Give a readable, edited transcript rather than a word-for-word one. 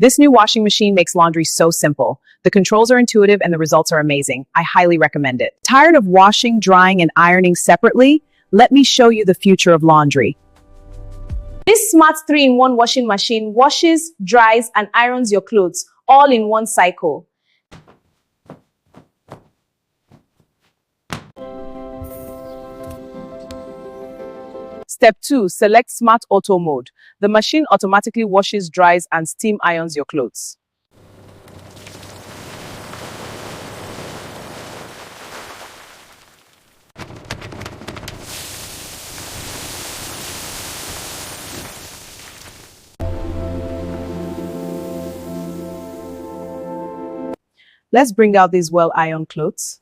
This new washing machine makes laundry so simple. The controls are intuitive and the results are amazing. I highly recommend it. Tired of washing, drying, and ironing separately? Let me show you the future of laundry. This smart 3-in-1 washing machine washes, dries, and irons your clothes all in one cycle. Step 2. Select Smart Auto Mode. The machine automatically washes, dries, and steam irons your clothes. Let's bring out these well-ironed clothes.